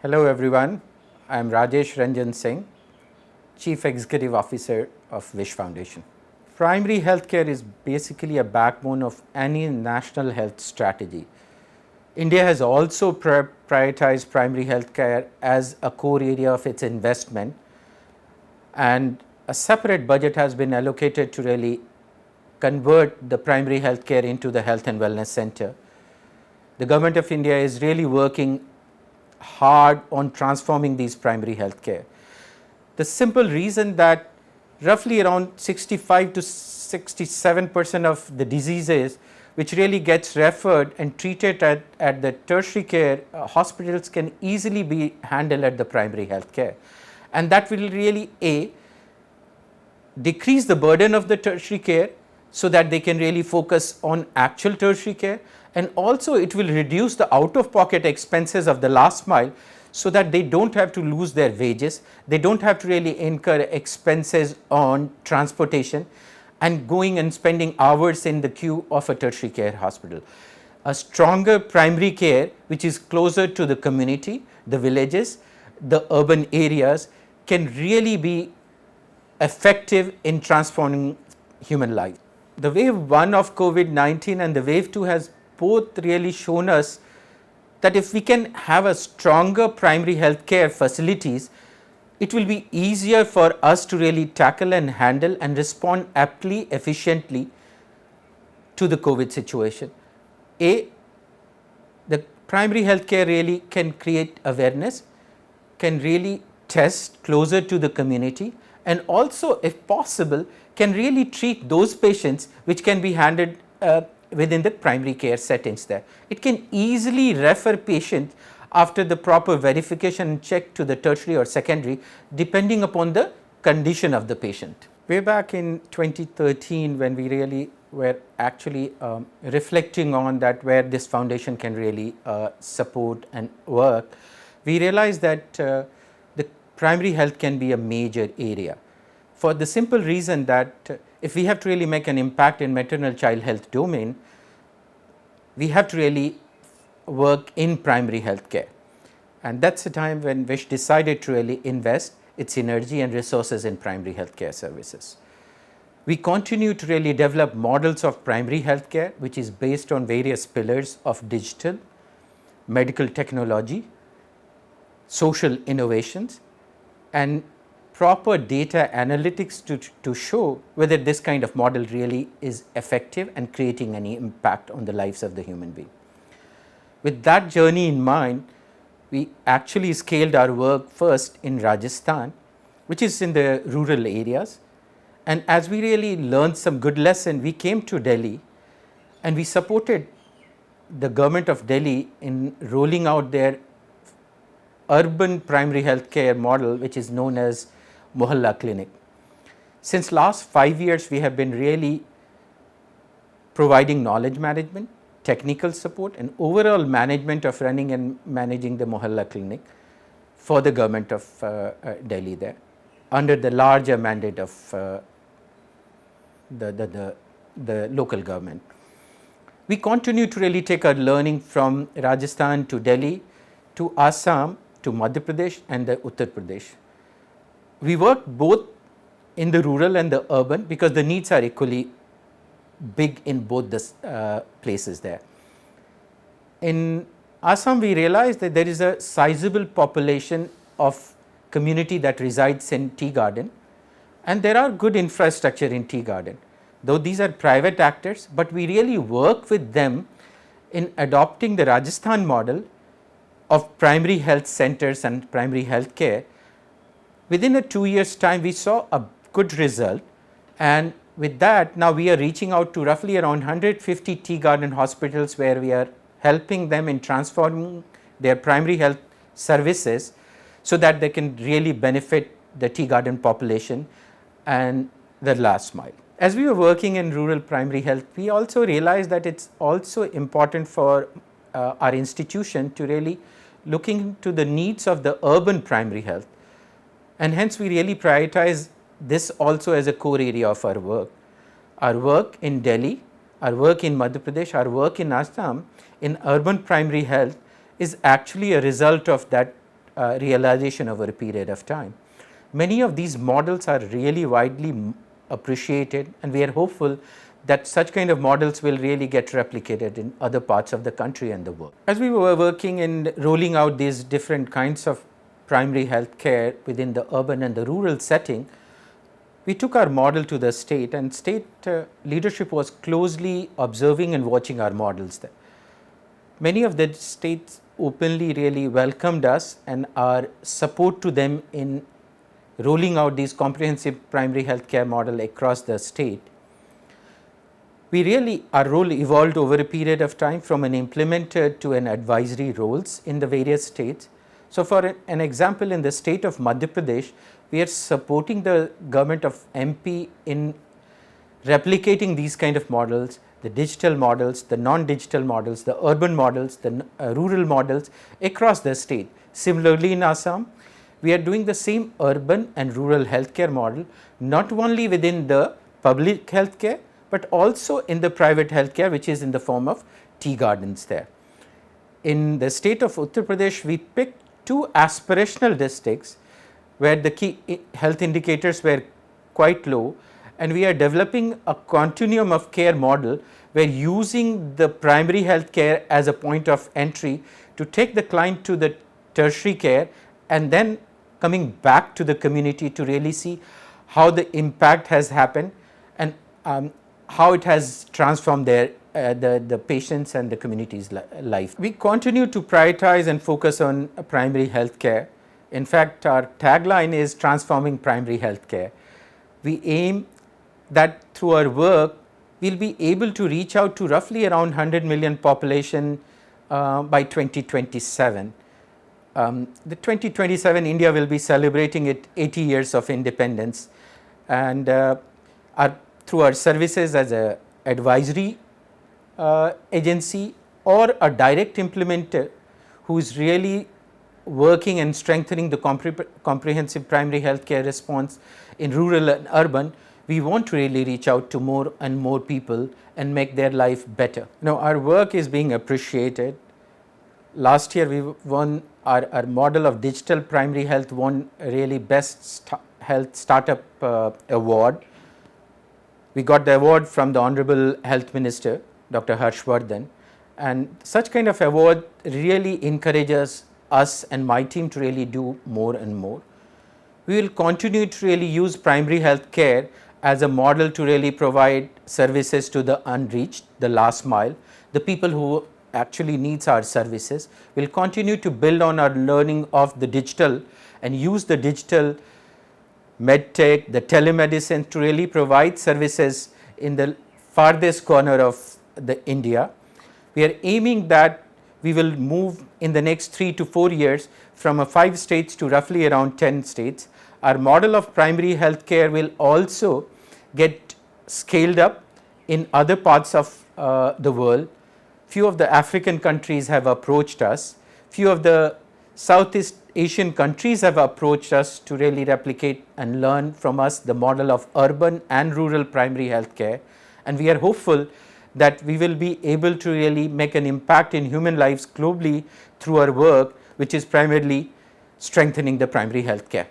Hello everyone, I am Rajesh Ranjan Singh, Chief Executive Officer of Wish Foundation. Primary healthcare is basically a backbone of any national health strategy. India has also prioritized primary healthcare as a core area of its investment, and a separate budget has been allocated to really convert the primary healthcare into the health and wellness center. The government of India is really working hard on transforming these primary healthcare. The simple reason that roughly around 65 to 67% of the diseases which really gets referred and treated at the tertiary care hospitals can easily be handled at the primary health care, and that will really decrease the burden of the tertiary care so that they can really focus on actual tertiary care, and also it will reduce the out of pocket expenses of the last mile so that they don't have to lose their wages, they don't have to really incur expenses on transportation and going and spending hours in the queue of a tertiary care hospital. A stronger primary care which is closer to the community, the villages, the urban areas can really be effective in transforming human life. The wave 1 of COVID-19 and the wave 2 has both really shown us that if we can have a stronger primary health care facilities, it will be easier for us to really tackle and handle and respond aptly, efficiently to the COVID situation. The primary health care really can create awareness, can really test closer to the community, and also if possible can really treat those patients which can be handled within the primary care settings there. It can easily refer patients after the proper verification and check to the tertiary or secondary depending upon the condition of the patient. Way back in 2013 when we really were actually reflecting on that where this foundation can really support and work, we realized that the primary health can be a major area for the simple reason that if we have to really make an impact in maternal child health domain, we have to really work in primary health care, and that's the time when Wish decided to really invest its energy and resources in primary health care services. We continue to really develop models of primary health care which is based on various pillars of digital, medical technology, social innovations, and proper data analytics to show whether this kind of model really is effective and creating any impact on the lives of the human being. With that journey in mind, we actually scaled our work first in Rajasthan, which is in the rural areas, and as we really learned some good lesson, we came to Delhi and we supported the government of Delhi in rolling out their urban primary health care model which is known as Mohalla Clinic. Since last 5 years, we have been really providing knowledge management, technical support and overall management of running and managing the Mohalla Clinic for the government of Delhi there under the larger mandate of the local government. We continue to really take our learning from Rajasthan to Delhi to Assam to Madhya Pradesh and the Uttar Pradesh. We work both in the rural and the urban because the needs are equally big in both the places there. In Assam, we realized that there is a sizable population of community that resides in tea garden, and there are good infrastructure in tea garden, though these are private actors, but we really work with them in adopting the Rajasthan model of primary health centers and primary health care. Within a 2 years time, we saw a good result, and with that now we are reaching out to roughly around 150 tea garden hospitals where we are helping them in transforming their primary health services so that they can really benefit the tea garden population and the last mile. As we were working in rural primary health, we also realized that it's also important for our institution to really looking into the needs of the urban primary health, and hence we really prioritize this also as a core area of our work. Our work in Delhi, our work in Madhya Pradesh, our work in Assam in urban primary health is actually a result of that realization over a period of time. Many of these models are really widely appreciated, and we are hopeful that such kind of models will really get replicated in other parts of the country and the world. As we were working in rolling out these different kinds of primary health care within the urban and the rural setting, we took our model to the state, and state leadership was closely observing and watching our models there. Many of the states openly really welcomed us and our support to them in rolling out these comprehensive primary health care model across the state. Our role evolved over a period of time from an implementer to an advisory roles in the various states. So, for an example, in the state of Madhya Pradesh, we are supporting the government of MP in replicating these kind of models, the digital models, the non-digital models, the urban models, the rural models across the state. Similarly, in Assam, we are doing the same urban and rural healthcare model, not only within the public healthcare, but also in the private healthcare, which is in the form of tea gardens there. In the state of Uttar Pradesh, we picked two aspirational districts where the key health indicators were quite low, and we are developing a continuum of care model where using the primary health care as a point of entry to take the client to the tertiary care, and then coming back to the community to really see how the impact has happened and how it has transformed the patients and the community's life. We continue to prioritize and focus on primary health care. In fact, our tagline is transforming primary health care. We aim that through our work, we will be able to reach out to roughly around 100 million population by 2027. The 2027 India will be celebrating its 80 years of independence, and through our services as a advisory agency or a direct implementer who is really working and strengthening the comprehensive primary health care response in rural and urban, we want to really reach out to more and more people and make their life better. Now, our work is being appreciated. Last year, we won our model of digital primary health won really best health startup award. We got the award from the Honorable Health Minister, Dr. Harshvardhan, and such kind of award really encourages us and my team to really do more and more. We will continue to really use primary health care as a model to really provide services to the unreached, the last mile, the people who actually needs our services. We will continue to build on our learning of the digital and use the digital medtech, the telemedicine to really provide services in the farthest corner of the India. We are aiming that we will move in the next 3 to 4 years from 5 states to roughly around 10 states. Our model of primary health care will also get scaled up in other parts of the world. Few of the African countries have approached us. Few of the Southeast Asian countries have approached us to really replicate and learn from us the model of urban and rural primary health care, and we are hopeful that we will be able to really make an impact in human lives globally through our work, which is primarily strengthening the primary health care.